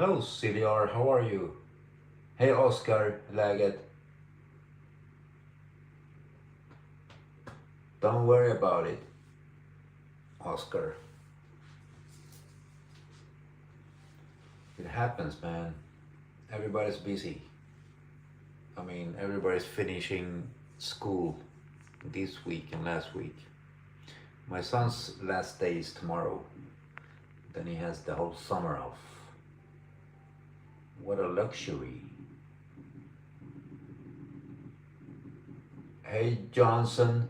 Hello CDR, how are you? Hey Oscar, läget? Don't worry about it, Oscar. It happens, man. Everybody's busy. I mean, everybody's finishing school this week and last week. My son's last day is tomorrow. Then he has the whole summer off. What a luxury. Hey Johnson.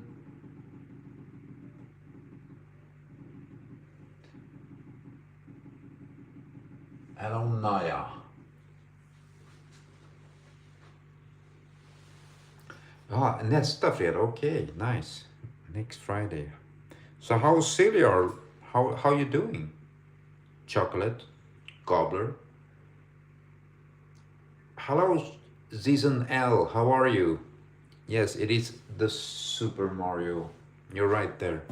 Hello Naya. Nästa fredag, okay, nice. Next Friday. So how's Celia? How you doing? Chocolate, gobbler. Hello, Season L. How are you? Yes, it is the Super Mario. You're right there.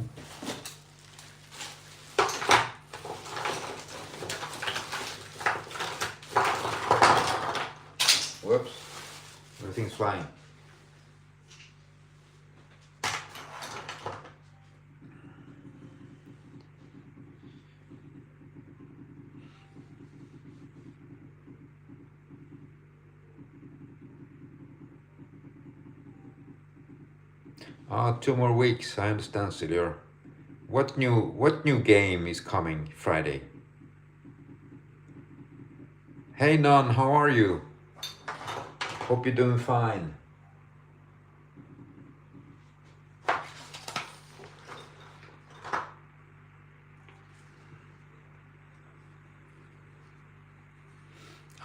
Whoops. Everything's flying. Ah, 2 more weeks. I understand, Silur. What new game is coming Friday? Hey Non, how are you? Hope you're doing fine.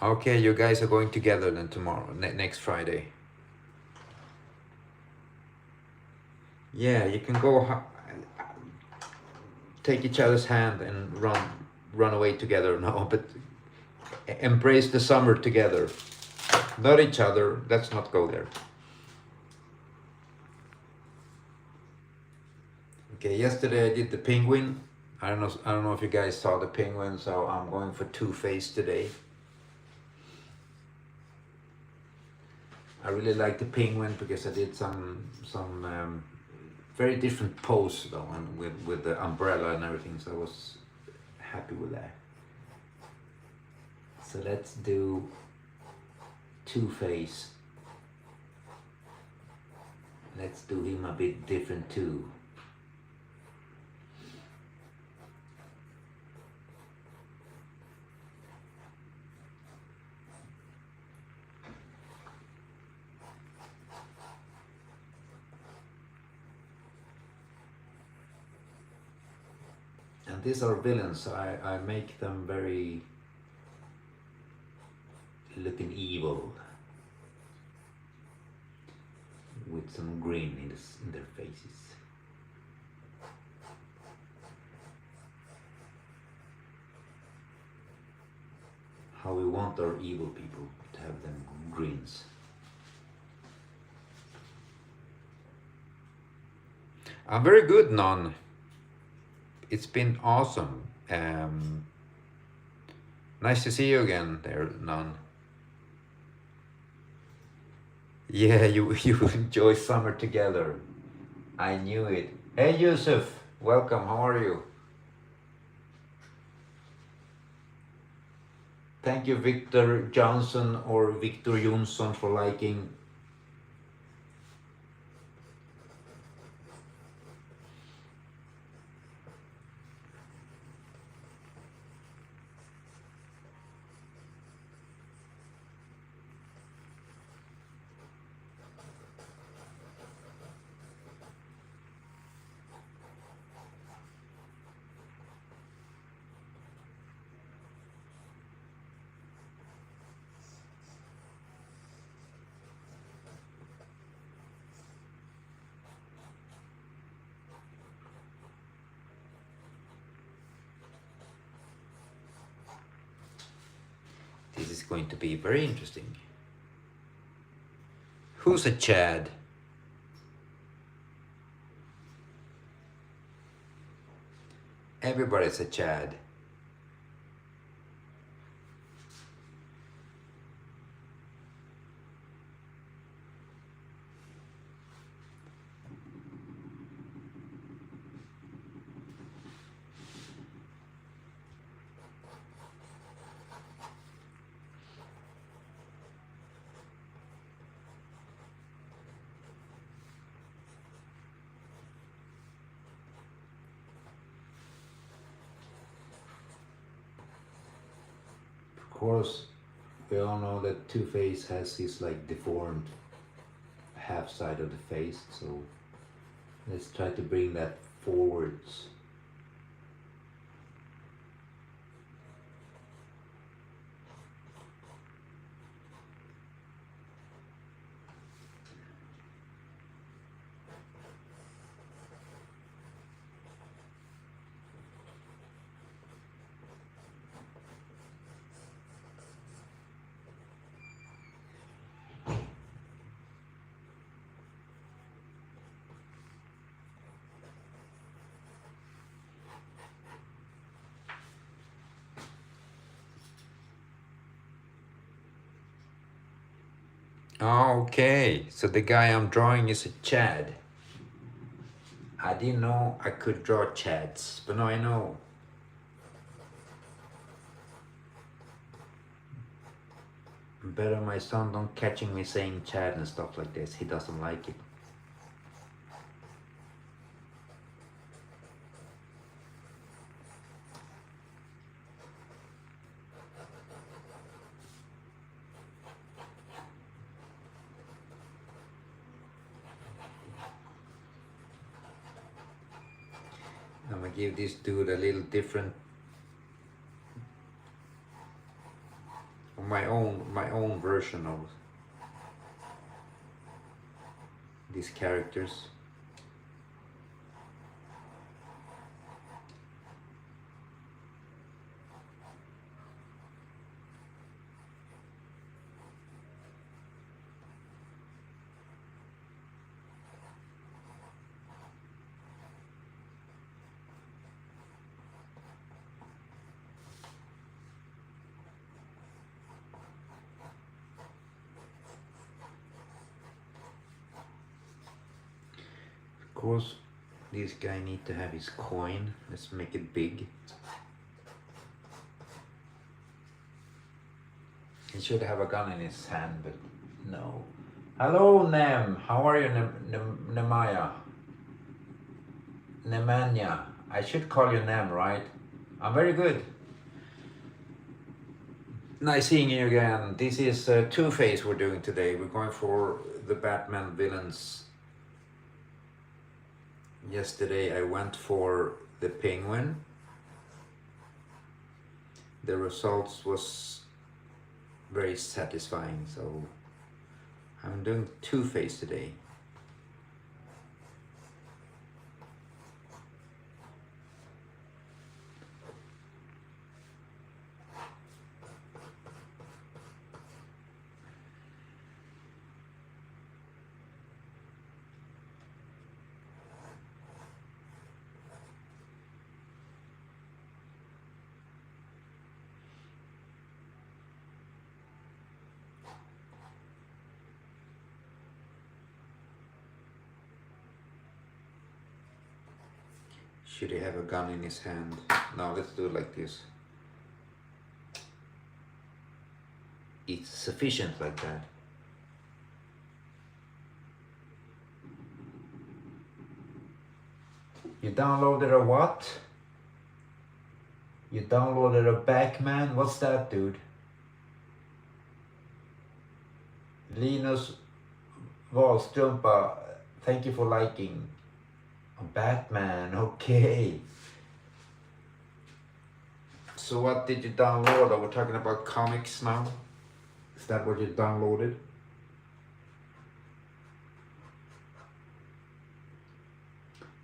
Okay, you guys are going together then tomorrow, next Friday. Yeah, you can go take each other's hand and run away together. No, but embrace the summer together. Not each other. Let's not go there. Okay, yesterday I did the penguin. I don't know if you guys saw the penguin, so I'm going for Two-Face today. I really like the penguin because I did some very different pose though, and with the umbrella and everything, so I was happy with that. So let's do Two-Face. Let's do him a bit different too. And these are villains, so I make them very looking evil with some grin in their faces. How we want our evil people to have them grins. I'm very good, Non. It's been awesome. Nice to see you again there, Non. Yeah, you enjoy summer together. I knew it. Hey Yusuf, welcome, how are you? Thank you Victor Johnson or Victor Jonsson for liking. This is going to be very interesting. Who's a Chad? Everybody's a Chad. course, we all know that Two-Face has his like deformed half side of the face, so let's try to bring that forwards. Okay, so the guy I'm drawing is a Chad. I didn't know I could draw Chads, but now I know. Better my son don't catching me saying Chad and stuff like this. He doesn't like it. I'm gonna give this dude a little different, my own version of these characters. Of course, this guy need to have his coin. Let's make it big. He should have a gun in his hand, but no. Hello, Nem. How are you, Nemaya? Nemanja. I should call you Nem, right? I'm very good. Nice seeing you again. This is Two-Face we're doing today. We're going for the Batman villains. Yesterday I went for the Penguin. The results was very satisfying, so I'm doing Two-Face today. Should he have a gun in his hand? No, let's do it like this. It's sufficient like that. You downloaded a what? You downloaded a Backman? What's that, dude? Linus Wahlstrumpa, thank you for liking. Batman, okay. So what did you download? Are we talking about comics now? Is that what you downloaded?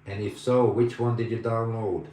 And if so, which one did you download?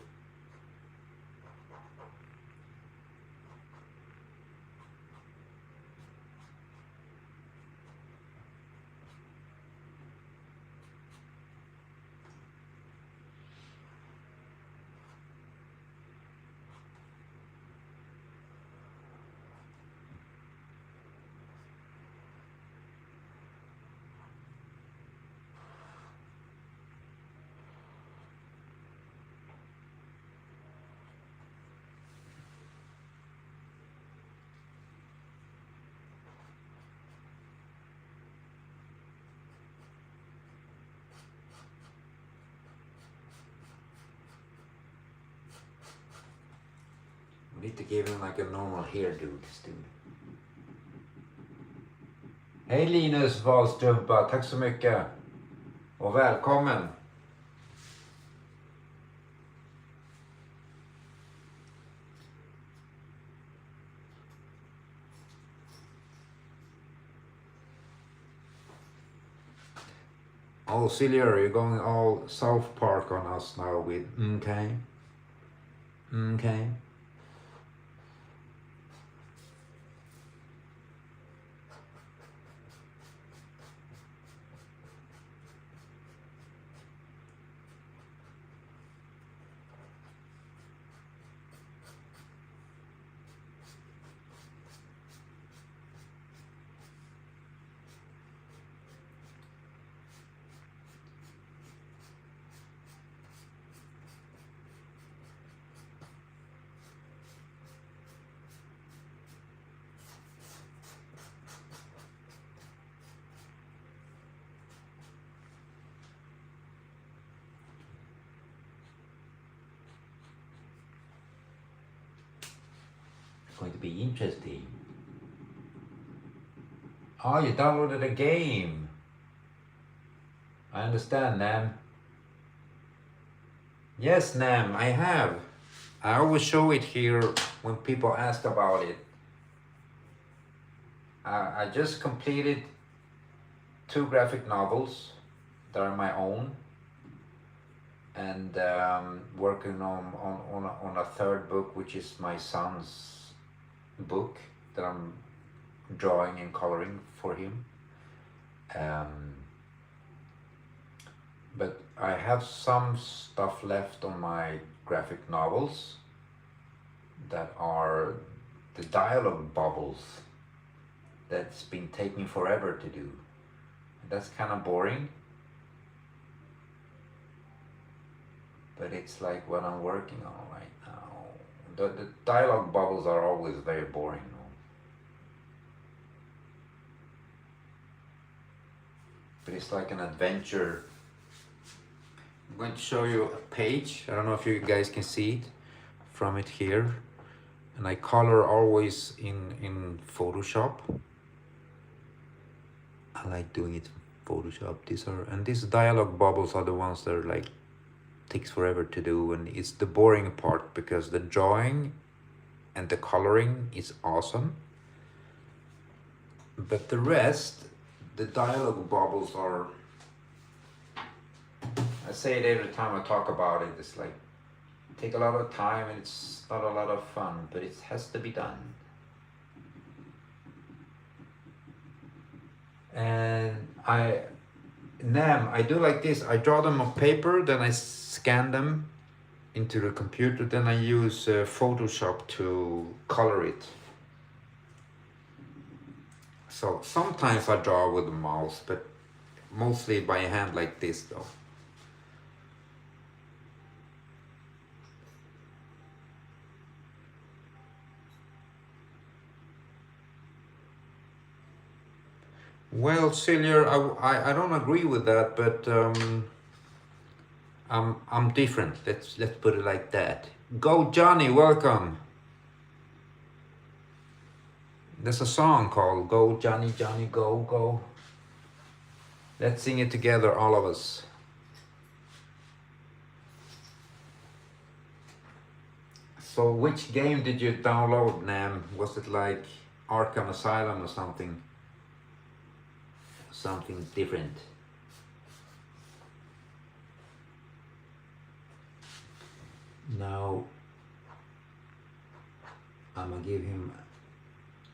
need to give him like a normal hairdo, this dude. Hej Linus Wahlstrumpa, tack så mycket. Och välkommen. Oh, Sillier, you're going all South Park on us now with okay. Okay. Going to be interesting. Oh, you downloaded a game. I understand, Nam. Yes, Nam, I have. I always show it here when people ask about it. I just completed 2 graphic novels that are my own, and working on a 3rd book, which is my son's book that I'm drawing and coloring for him. But I have some stuff left on my graphic novels that are the dialogue bubbles that's been taking forever to do. That's kind of boring, but it's like what I'm working on right now. The dialogue bubbles are always very boring, no? But it's like an adventure. I'm going to show you a page. I don't know if you guys can see it from it here. And I color always in Photoshop. I like doing it in Photoshop. These dialogue bubbles are the ones that are like takes forever to do, and it's the boring part because the drawing and the coloring is awesome, but the rest, the dialogue bubbles are, I say it every time I talk about it, it's like take a lot of time and it's not a lot of fun, but it has to be done. And I do like this. I draw them on paper, then I scan them into the computer, then I use Photoshop to color it. So sometimes I draw with the mouse, but mostly by hand like this though. Well, Sillier, I don't agree with that, but I'm different. Let's put it like that. Go Johnny, welcome. There's a song called Go Johnny, Johnny, Go, Go. Let's sing it together, all of us. So which game did you download, Nam? Was it like Arkham Asylum or something? Something different? Now I'm gonna give him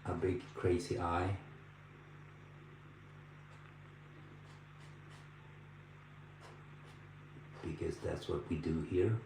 a big crazy eye. Because that's what we do here.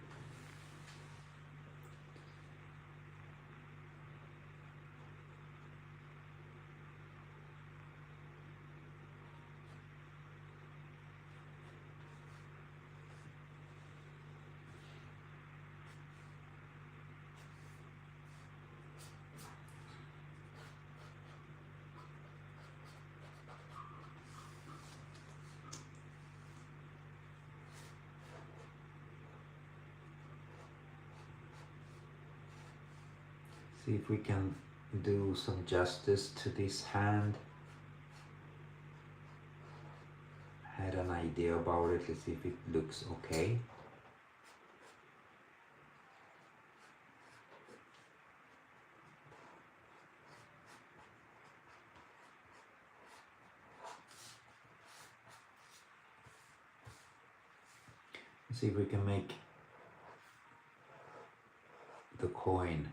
See if we can do some justice to this hand. Had an idea about it. Let's see if it looks okay. Let's see if we can make the coin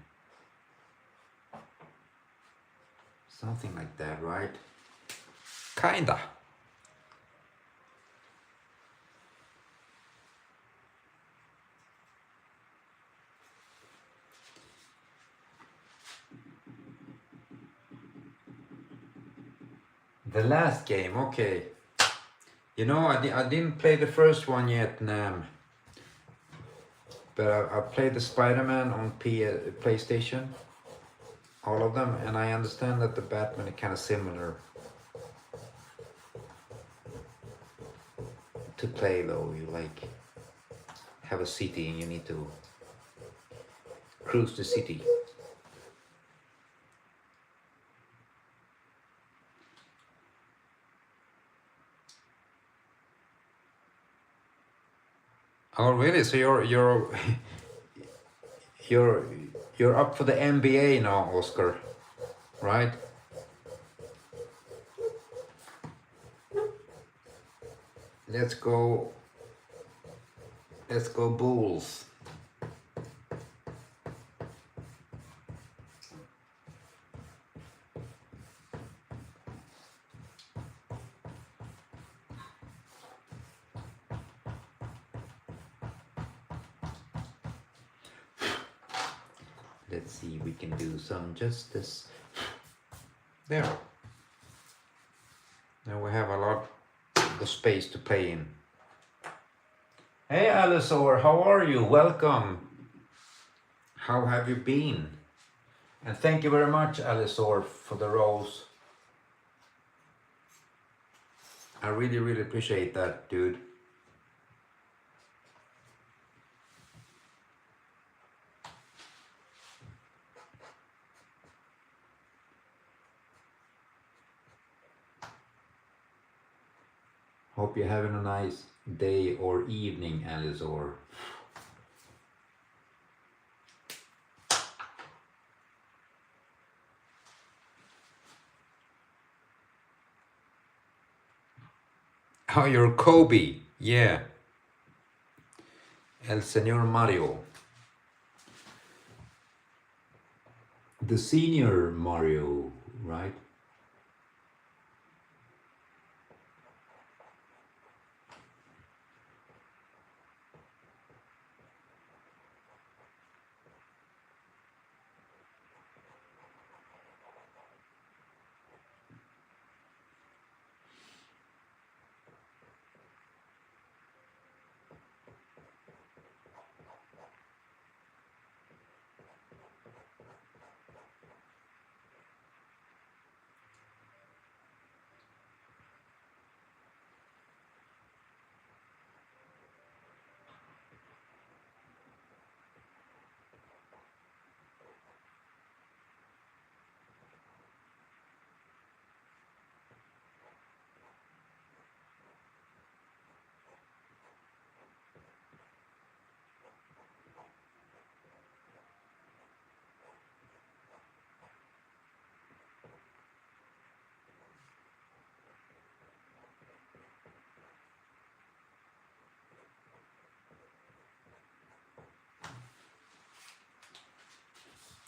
something like that, right? Kinda. The last game, okay. You know, I didn't play the first one yet, but I played the Spider-Man on PlayStation, all of them, and I understand that the Batman is kind of similar to play though. You like have a city and you need to cruise the city. Oh really? So you're up for the NBA now, Oscar, right? Let's go Bulls. Let's see, we can do some justice. There. Now we have a lot of space to play in. Hey Alisor, how are you? Welcome. How have you been? And thank you very much, Alisor, for the rose. I really, really appreciate that, dude. Hope you're having a nice day or evening, Alisor. Oh, you're Kobe. Yeah. El Señor Mario. The senior Mario, right?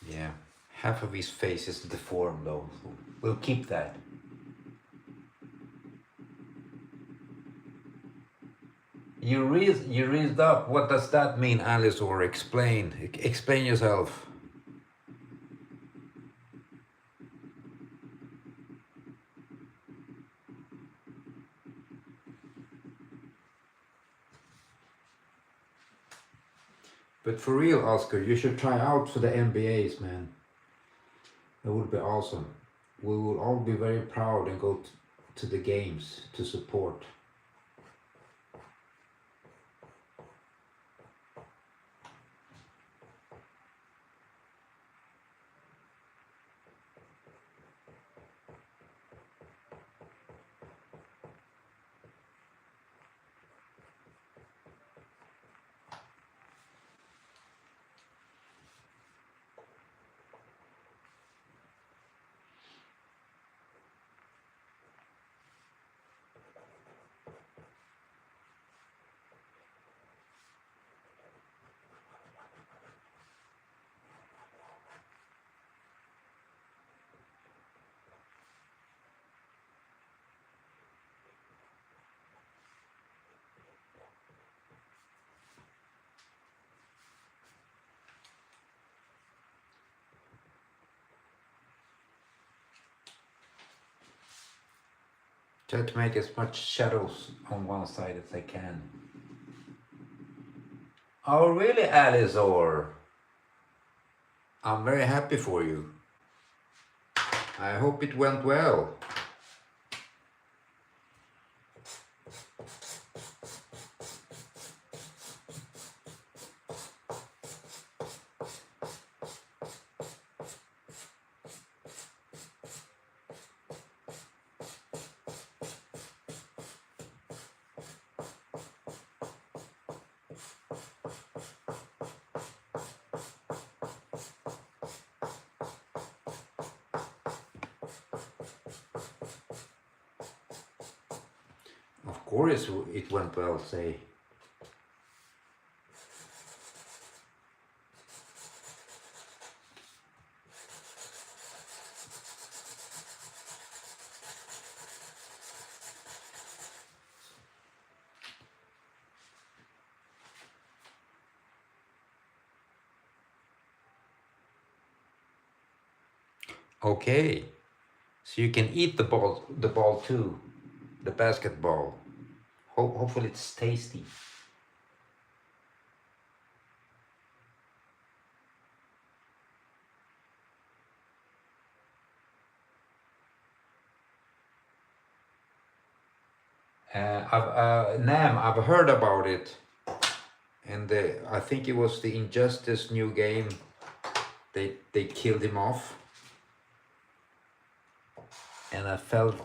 Yeah, half of his face is deformed though. So we'll keep that. You raised up. What does that mean, Alice? Or explain yourself. But for real, Oscar, you should try out for the MBAs, man. That would be awesome. We will all be very proud and go to the games to support. to make as much shadows on one side as I can. Oh really, Alice, or I'm very happy for you. I hope it went well. Of course it went well, say. Okay, so you can eat the ball too, the basketball. Hopefully it's tasty. Nam, I've heard about it, and I think it was the Injustice new game. They killed him off, and I felt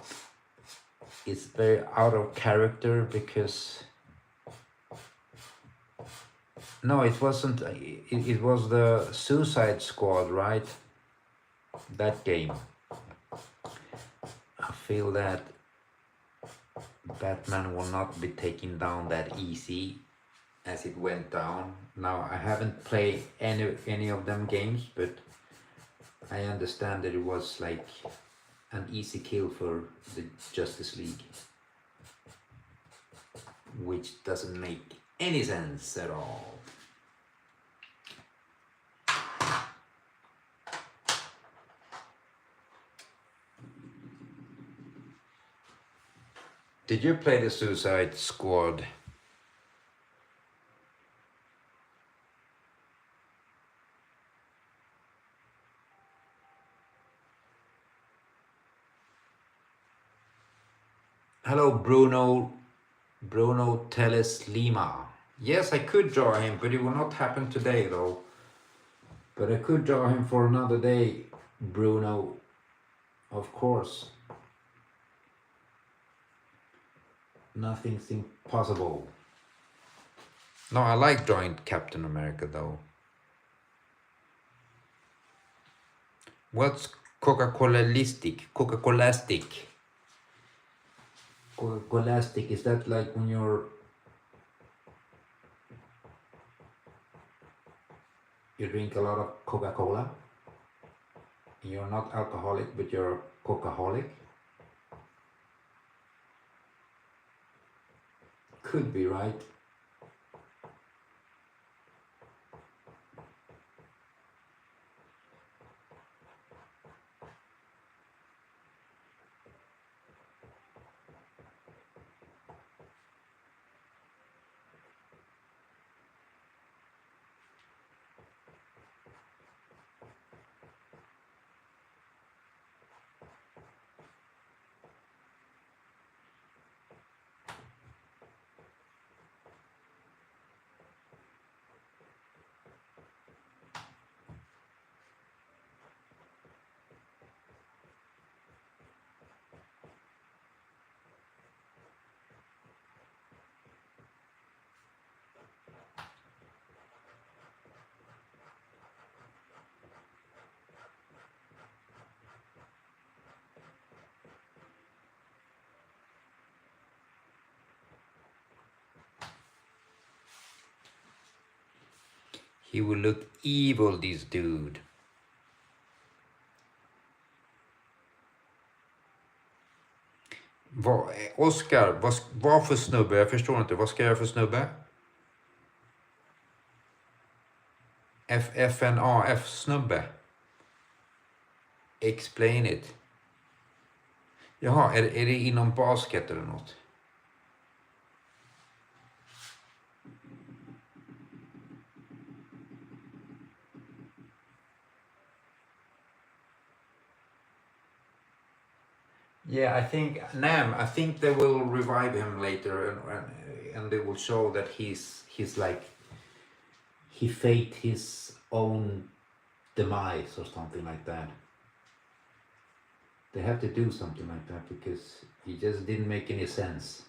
it's very out of character because no, it wasn't. It was the Suicide Squad, right? That game. I feel that Batman will not be taken down that easy as it went down. Now I haven't played any of them games, but I understand that it was like an easy kill for the Justice League, which doesn't make any sense at all. Did you play the Suicide Squad? Hello, Bruno Teles Lima. Yes, I could draw him, but it will not happen today though. But I could draw him for another day, Bruno, of course. Nothing's impossible. No, I like drawing Captain America though. What's Coca-Cola-listic? Coca-Colastic? Coca-Colastic, is that like when you drink a lot of Coca-Cola? You're not alcoholic, but you're a Coca-holic? Could be, right? He will look evil, this dude. Oscar, vad för snubbe? Jag förstår inte. Vad ska jag göra för snubbe? FNAF snubbe. Explain it. Jaha, är det inom basket eller något? Yeah, I think Nam. I think they will revive him later, and they will show that he's like he faked his own demise or something like that. They have to do something like that because he just didn't make any sense.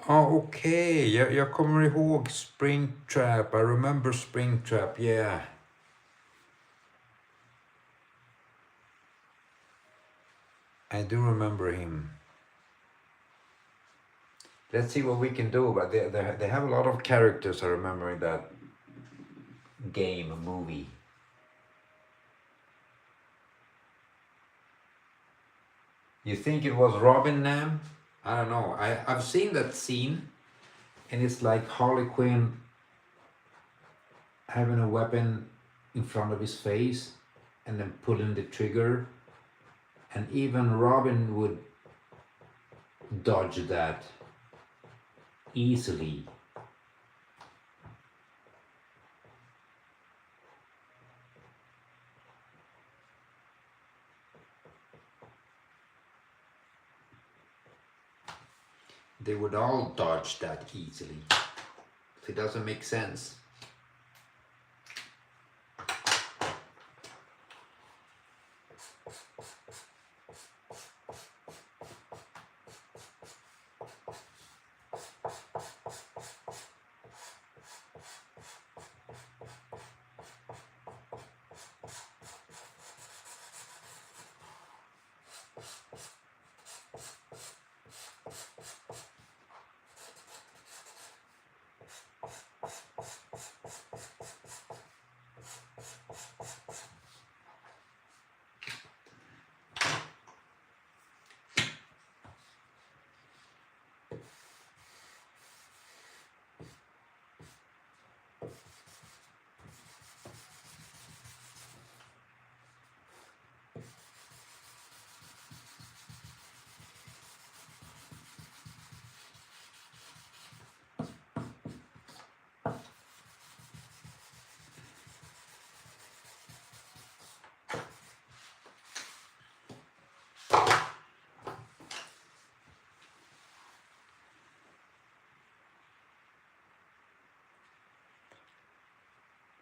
Oh, okej. Jag kommer ihåg Springtrap. I remember Springtrap, yeah. I do remember him. Let's see what we can do, but they have a lot of characters I remember in that game, movie. You think it was Robin Nam? I don't know. I've seen that scene, and it's like Harley Quinn having a weapon in front of his face and then pulling the trigger, and even Robin would dodge that easily. They would all dodge that easily. It doesn't make sense.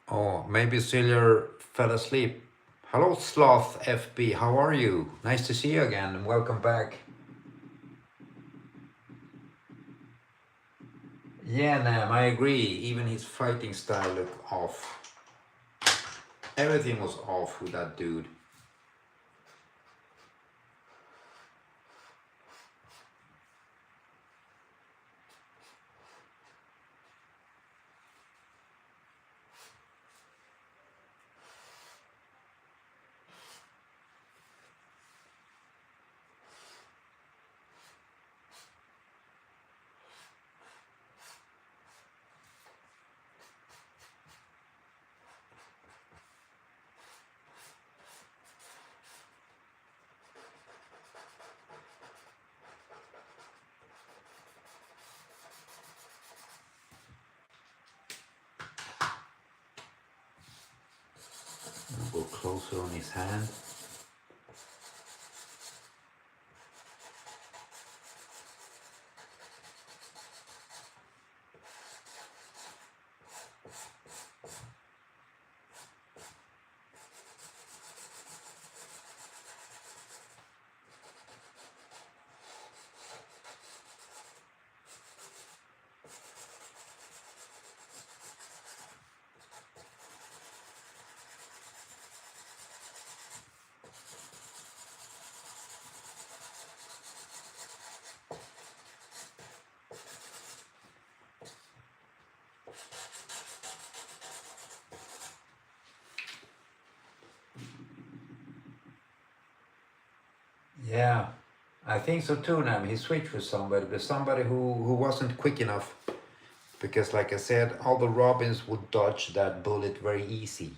Oh, maybe Silver fell asleep. Hello, Sloth FB. How are you? Nice to see you again and welcome back. Yeah, Nam, I agree. Even his fighting style looked off. Everything was off with that dude. closer on his hand. Yeah, I think so too. Now he switched with somebody, but somebody who wasn't quick enough. Because, like I said, all the Robins would dodge that bullet very easy.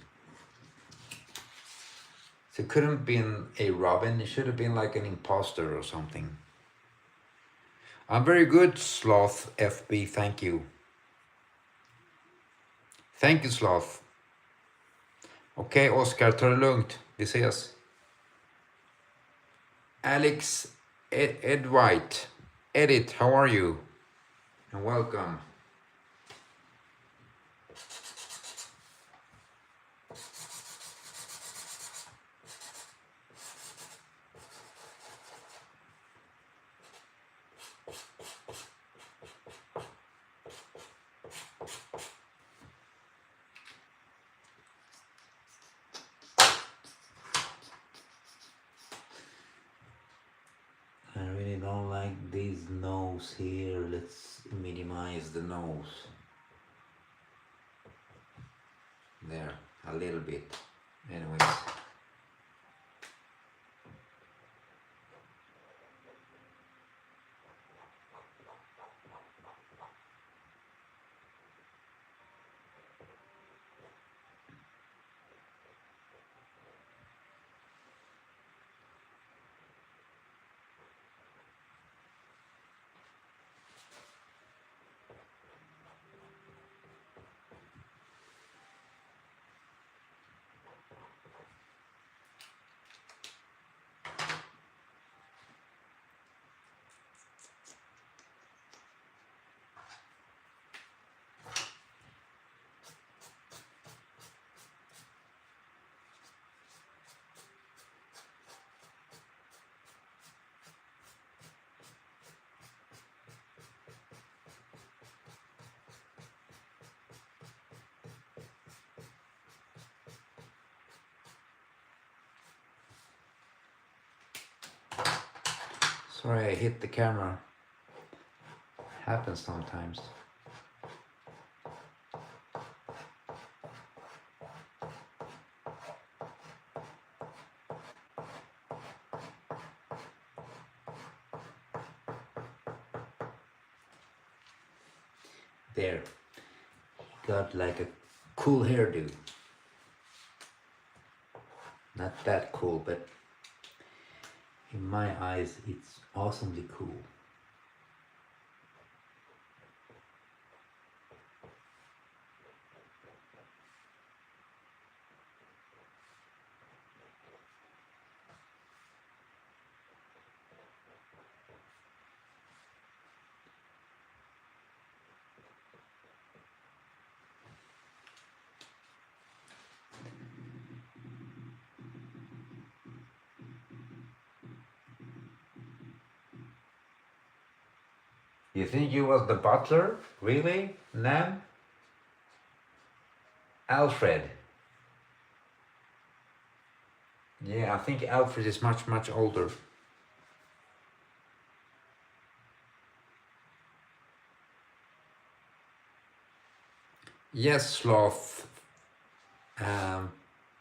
So it couldn't have been a Robin. It should have been like an imposter or something. I'm very good, Sloth FB. Thank you. Thank you, Sloth. Okej, Oscar, ta det lugnt. Vi ses. Alex Ed White. Edit, how are you? And welcome. I really don't like this nose here. Let's minimize the nose. There, a little bit. Anyways. Sorry, I hit the camera. Happens sometimes. There. Got like a cool hairdo. Not that cool, but in my eyes, it's awesomely cool. You think you was the butler? Really? Nam? Alfred. Yeah, I think Alfred is much, much older. Yes, Sloth.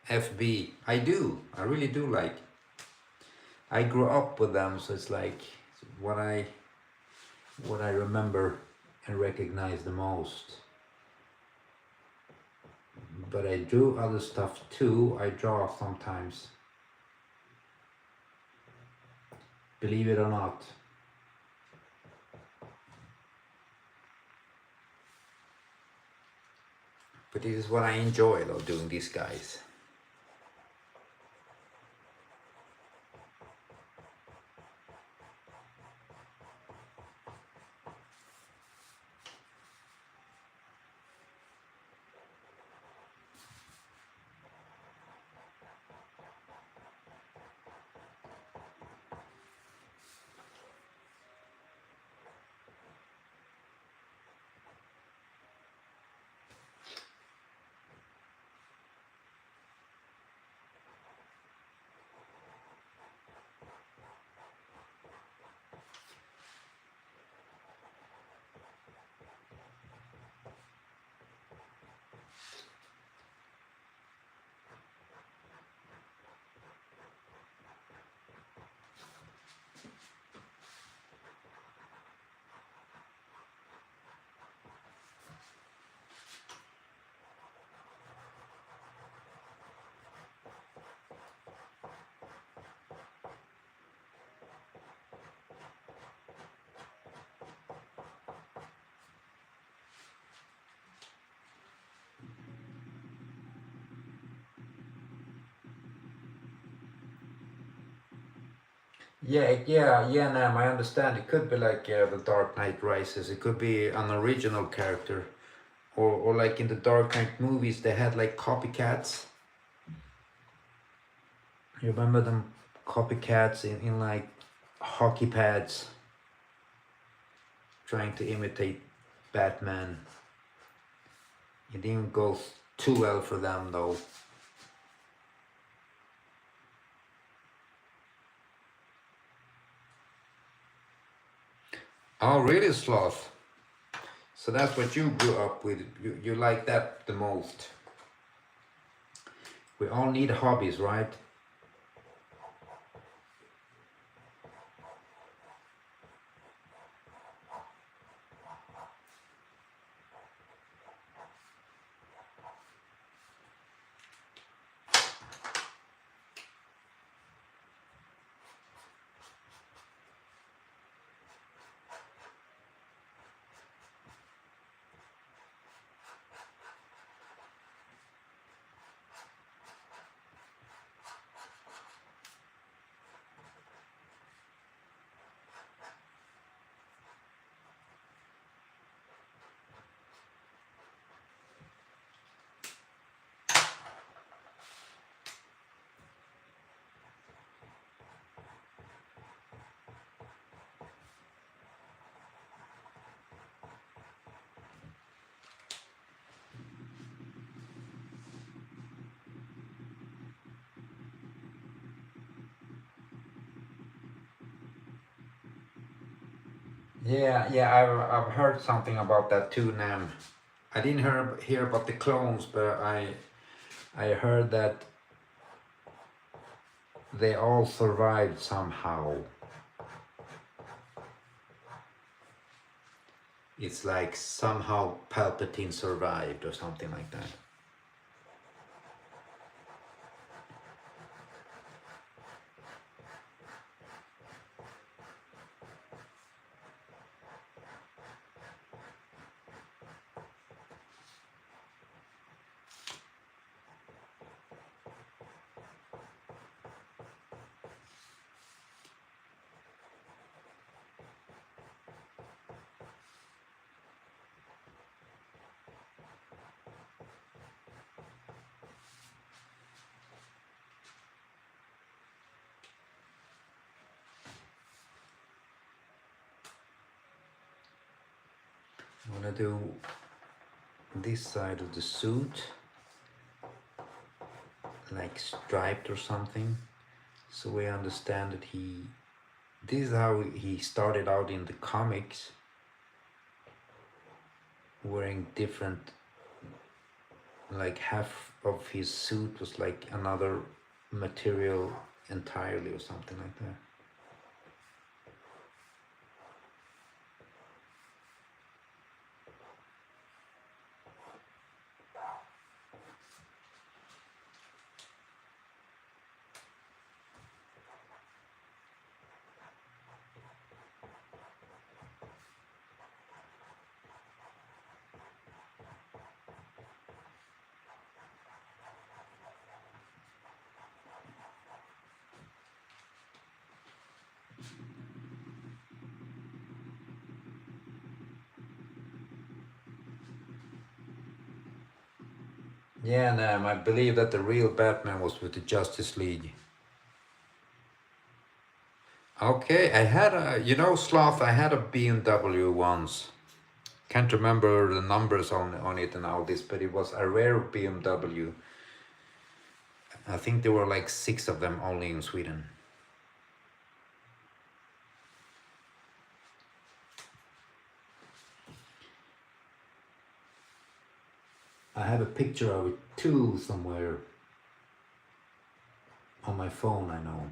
FB. I do. I really do like. I grew up with them, so it's like what I remember and recognize the most. But I do other stuff too. I draw sometimes. Believe it or not. But this is what I enjoy though, doing these guys. Yeah, Nam, I understand. It could be like the Dark Knight Rises. It could be an original character. Or like in the Dark Knight movies, they had like copycats. You remember them copycats in like hockey pads trying to imitate Batman. It didn't go too well for them though. Oh, really, Sloth? So that's what you grew up with. You like that the most. We all need hobbies, right? Yeah, I've heard something about that too, Nam. I didn't hear about the clones, but I heard that they all survived somehow. It's like somehow Palpatine survived or something like that. I'm gonna do this side of the suit like striped or something, so we understand that this is how he started out in the comics, wearing different, like half of his suit was like another material entirely or something like that. Yeah, and I believe that the real Batman was with the Justice League. Okay, I had Sloth, I had a BMW once. Can't remember the numbers on it and all this, but it was a rare BMW. I think there were like 6 of them only in Sweden. I have a picture of it too somewhere on my phone, I know.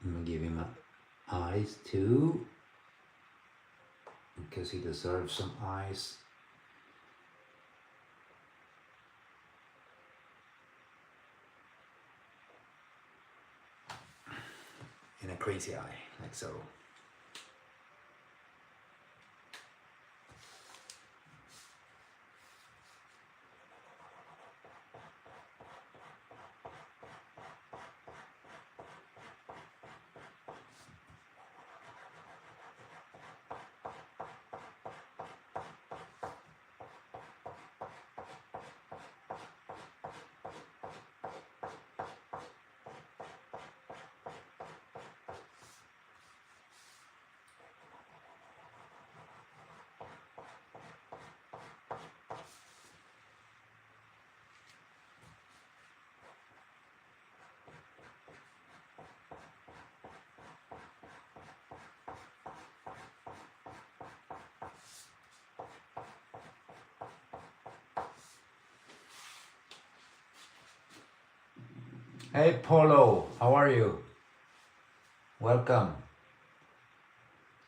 I'm gonna give him eyes too, because he deserves some eyes. And a crazy eye, like so. Hey Polo, how are you? Welcome.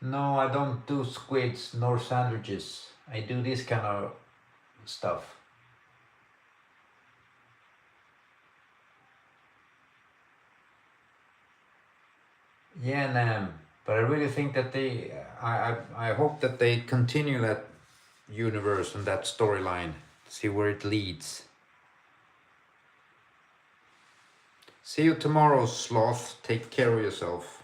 No, I don't do squids nor sandwiches. I do this kind of stuff. Yeah, Nam. But I really think that I hope that they continue that universe and that storyline. See where it leads. See you tomorrow, Sloth. Take care of yourself.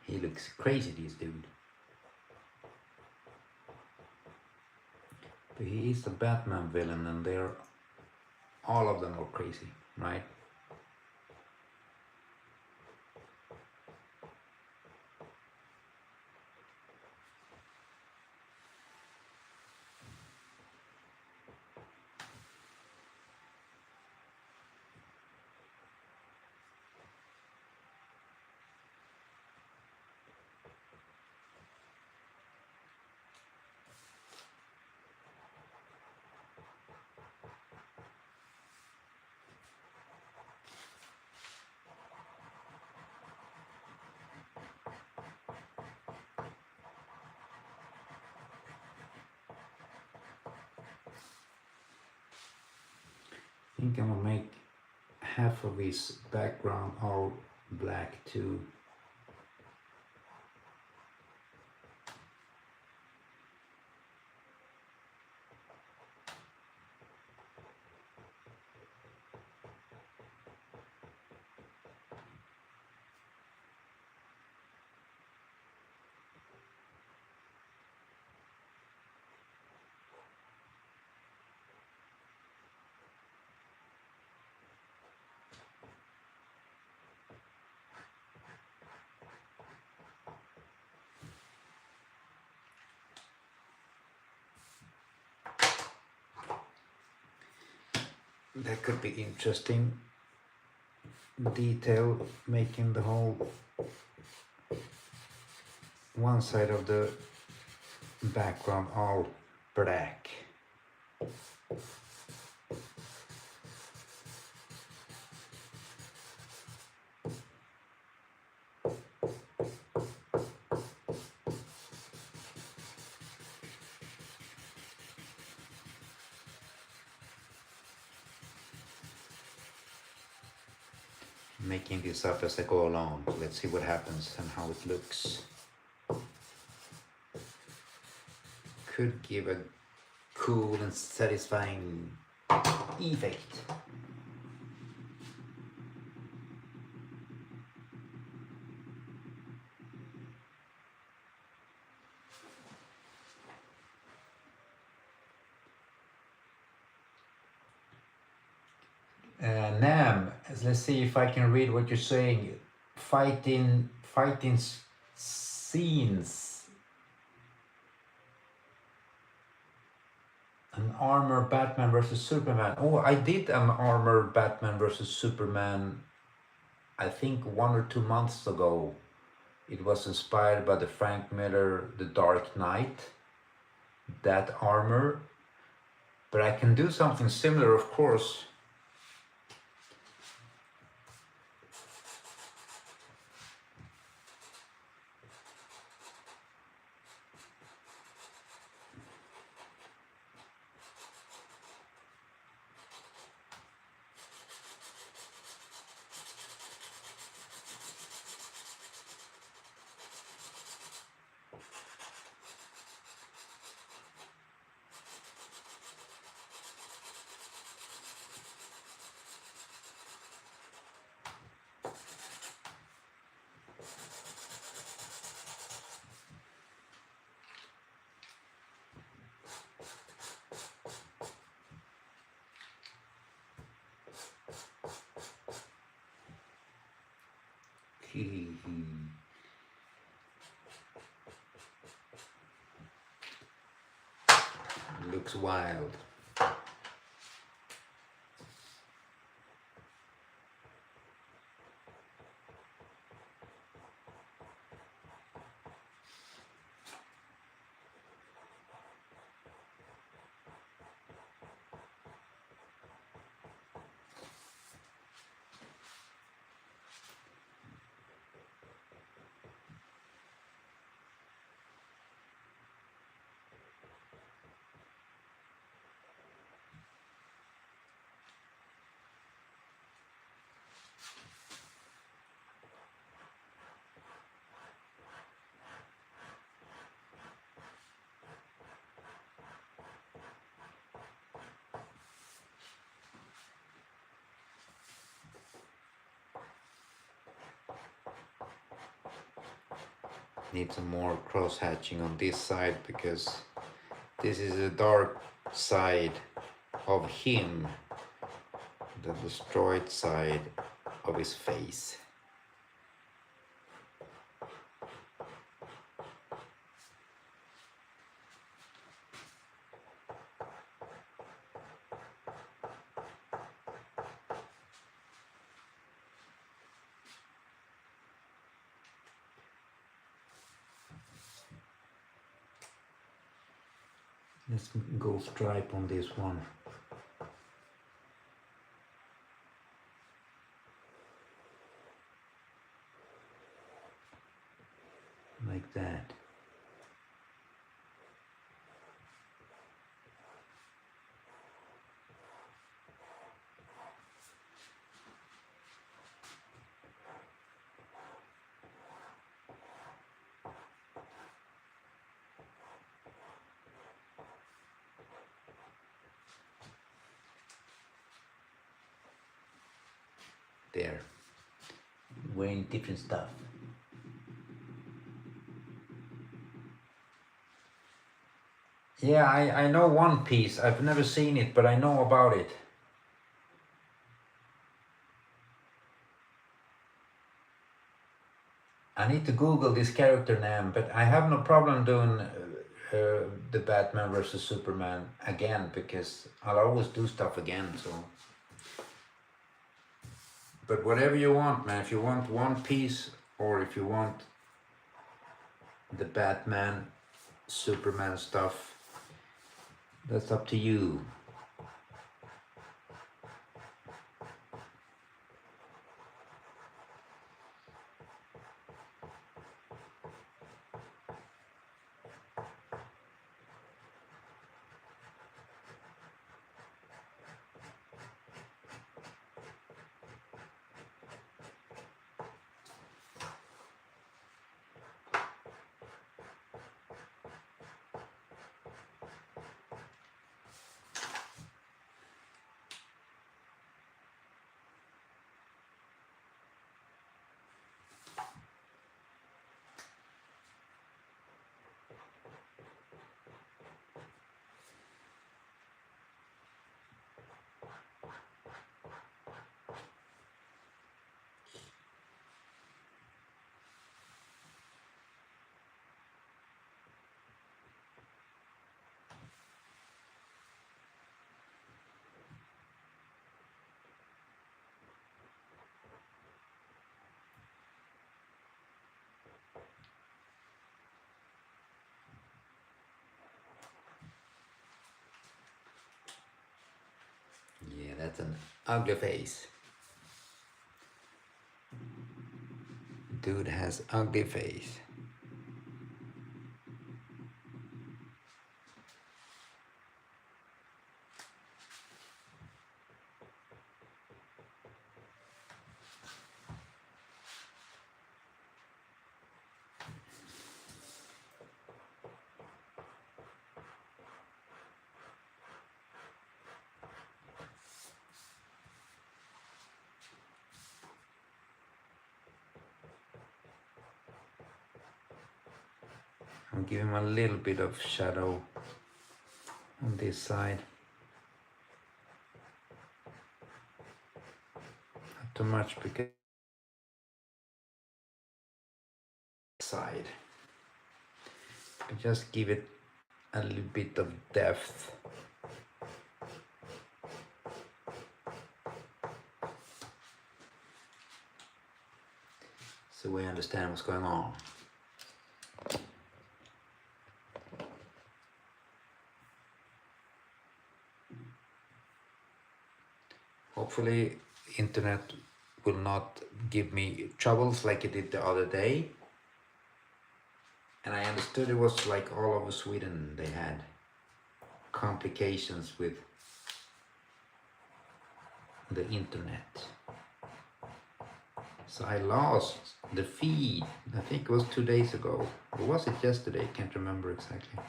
He looks crazy, this dude. But he is the Batman villain, and all of them are crazy, right? I think I'm gonna make half of his background all black too. That could be interesting detail, making the whole one side of the background all black. making this up as I go along. Let's see what happens and how it looks. Could give a cool and satisfying effect. Nam, let's see if I can read what you're saying. Fighting scenes. An armored Batman versus Superman. Oh, I did an armored Batman versus Superman, I think 1 or 2 months ago. It was inspired by the Frank Miller The Dark Knight, that armor. But I can do something similar, of course. Looks wild. Need some more cross hatching on this side because this is the dark side of him, the destroyed side of his face. Let's go stripe on this one. Like that. There. Wearing different stuff. Yeah, I know One Piece. I've never seen it, but I know about it. I need to Google this character name, but I have no problem doing the Batman versus Superman again because I'll always do stuff again. So, but whatever you want, man. If you want One Piece or if you want the Batman, Superman stuff, that's up to you. That's an ugly face. Dude has ugly face. I'll give him a little bit of shadow on this side. Not too much because side. But just give it a little bit of depth. So we understand what's going on. Hopefully internet will not give me troubles like it did the other day. And I understood it was like all over Sweden they had complications with the internet. So I lost the feed, I think it was 2 days ago. Or was it yesterday? Can't remember exactly.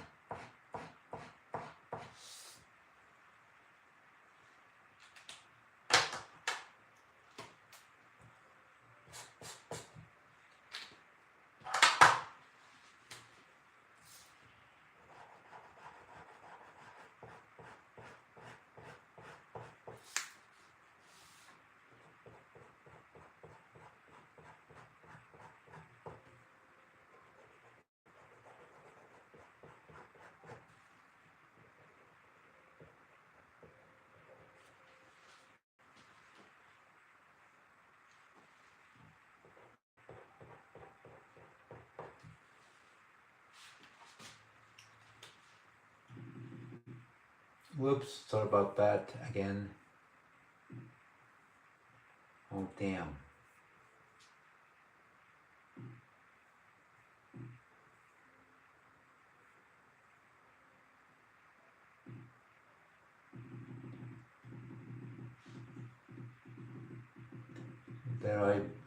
Whoops, sorry about that again. Oh damn.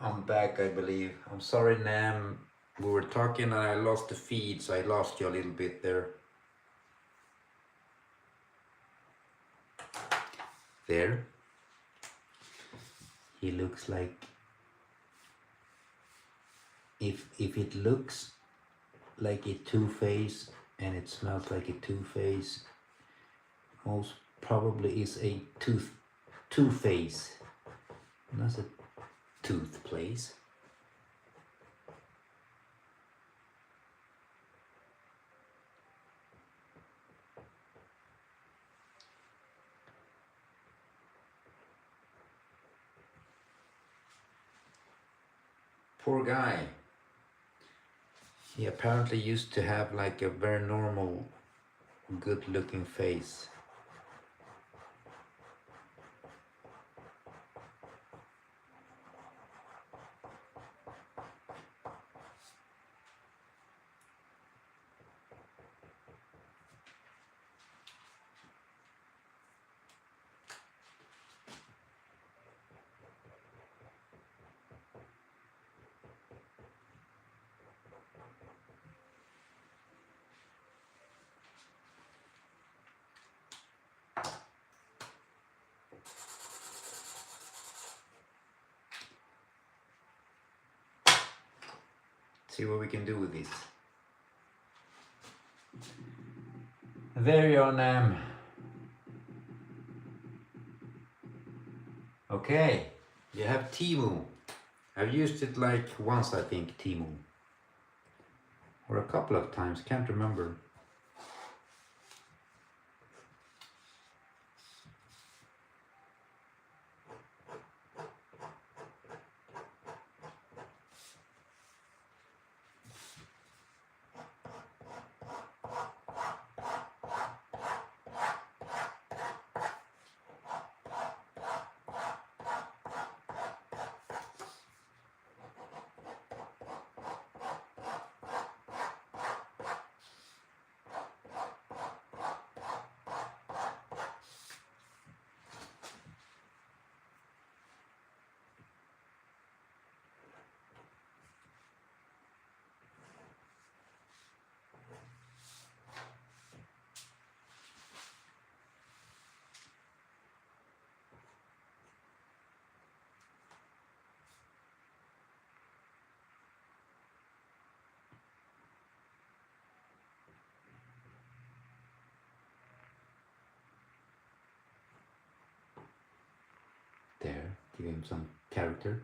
I'm back, I believe. I'm sorry, Nam. We were talking and I lost the feed, so I lost you a little bit there. There. He looks like, if it looks like a two-face and it smells like a two-face, most probably is a two-face. That's a tooth place. Poor guy. He apparently used to have like a very normal, good looking face. See what we can do with this. There you are, Nam. Okay, you have Timu. I've used it like once, I think, Timu. Or a couple of times, can't remember. Give him some character.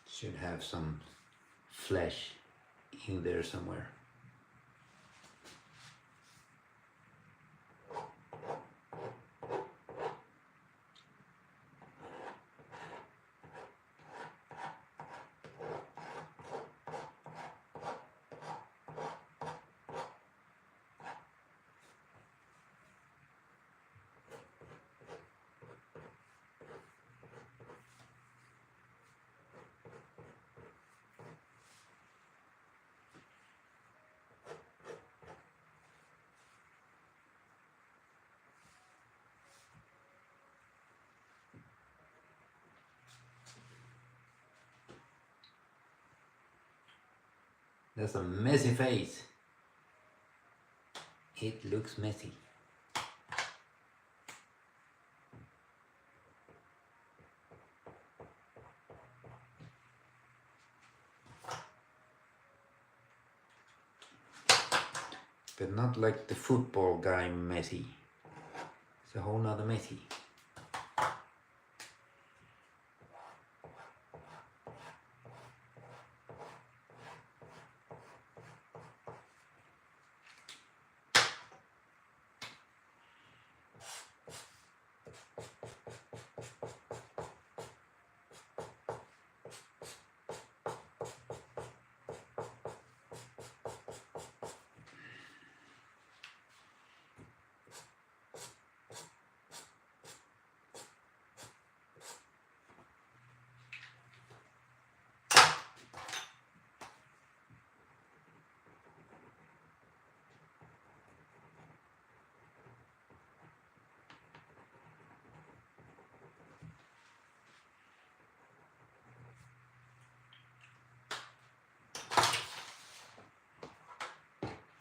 Should have some flesh in there somewhere. That's a messy face. It looks messy. But not like the football guy messy. It's a whole nother messy.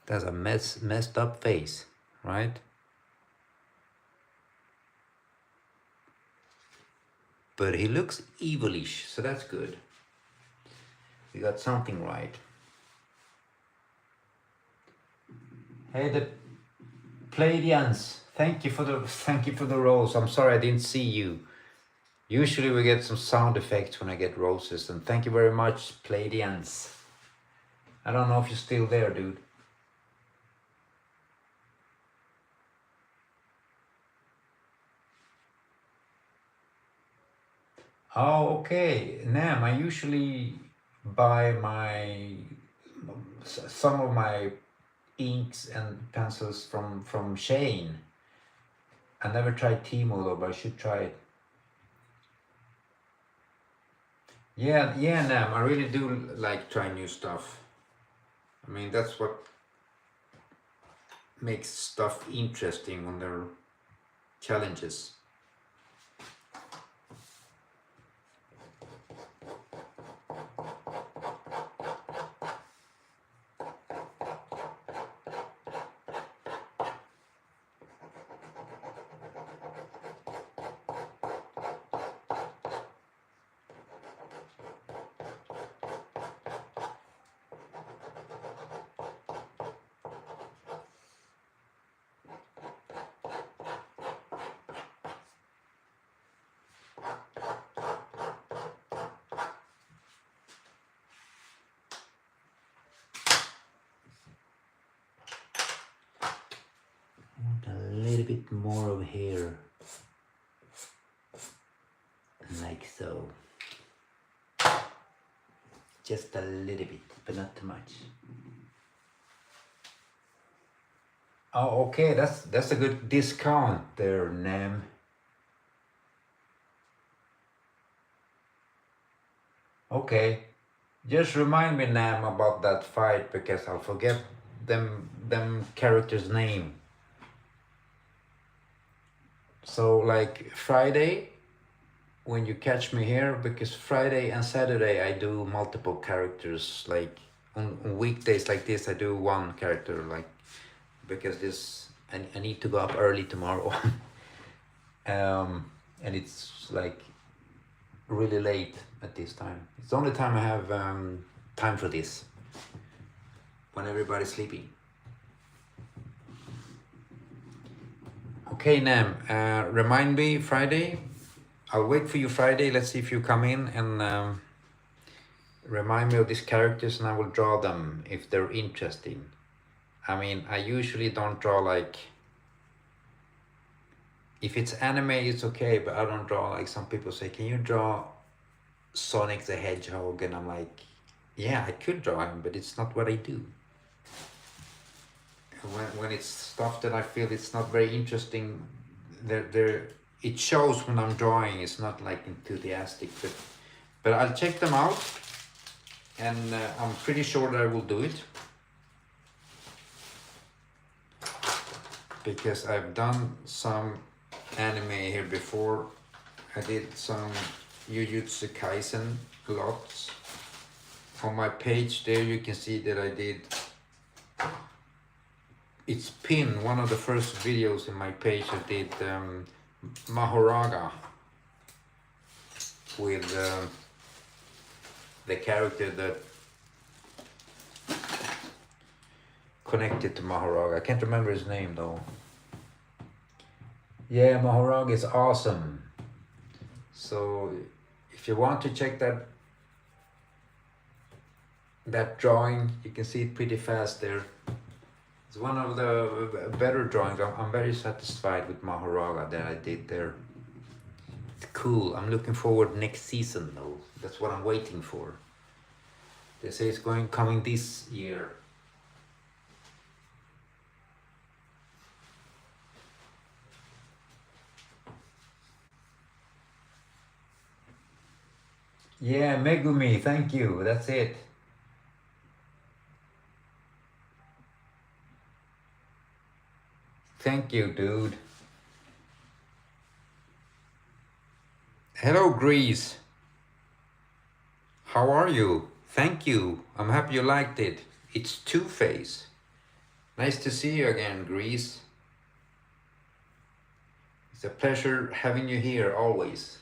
That's a messed up face, right? But he looks evilish, so that's good. We got something right. Hey, the Pleiadians, thank you for the rose. I'm sorry I didn't see you. Usually we get some sound effects when I get roses, and thank you very much, Pleiadians. I don't know if you're still there, dude. Oh, okay. Nam, I usually buy some of my inks and pencils from Shane. I never tried Timo though, but I should try it. Yeah, Nam, I really do like trying new stuff. I mean, that's what makes stuff interesting when there are challenges. A little bit more of hair, like so. Just a little bit, but not too much. Oh, okay, that's a good discount there, Nam. Okay, just remind me, Nam, about that fight because I'll forget them characters' name. So like Friday, when you catch me here, because Friday and Saturday I do multiple characters. Like on weekdays like this I do one character, like because this I need to go up early tomorrow. And it's like really late at this time. It's the only time I have time for this, when everybody's sleeping. Okay, Nam, remind me Friday. I'll wait for you Friday. Let's see if you come in and remind me of these characters, and I will draw them if they're interesting. I mean, I usually don't draw like... If it's anime, it's okay, but I don't draw like some people say, can you draw Sonic the Hedgehog? And I'm like, yeah, I could draw him, but it's not what I do. When it's stuff that I feel it's not very interesting, it shows when I'm drawing. It's not like enthusiastic, but I'll check them out, and I'm pretty sure that I will do it, because I've done some anime here before. I did some Jujutsu Kaisen lots. On my page there you can see that I did... It's pinned, one of the first videos in my page. I did Mahoraga with the character that connected to Mahoraga. I can't remember his name though. Yeah, Mahoraga is awesome. So if you want to check that drawing, you can see it pretty fast there. It's one of the better drawings. I'm very satisfied with Mahoraga that I did there. It's cool. I'm looking forward next season though. That's what I'm waiting for. They say it's coming this year. Yeah, Megumi, thank you. That's it. Thank you, dude. Hello, Grease. How are you? Thank you. I'm happy you liked it. It's Two-Face. Nice to see you again, Grease. It's a pleasure having you here always.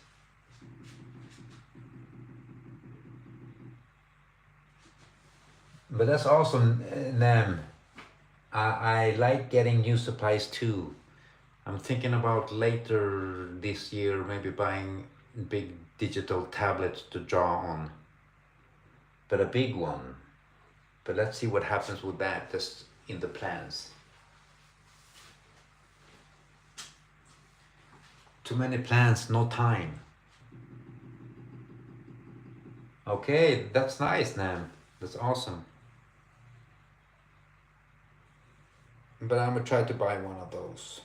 But that's awesome, Nam. I like getting new supplies too. I'm thinking about later this year maybe buying big digital tablets to draw on. But a big one. But let's see what happens with that. That's in the plans. Too many plans, no time. Okay, that's nice, Nam. That's awesome. But I'm gonna try to buy one of those.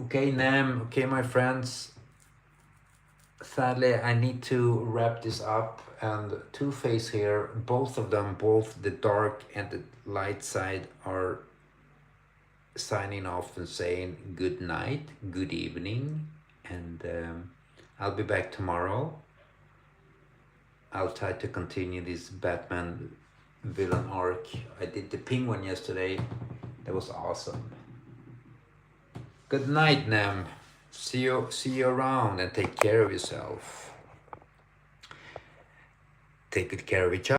Okay, Nam. Okay, my friends. Sadly, I need to wrap this up. And Two-Face here, both of them, both the dark and the light side, are signing off and saying good night, good evening, and I'll be back tomorrow. I'll try to continue this Batman villain arc. I did the Penguin yesterday. That was awesome. Good night, Nam. See you around, and take care of yourself. Take good care of each other.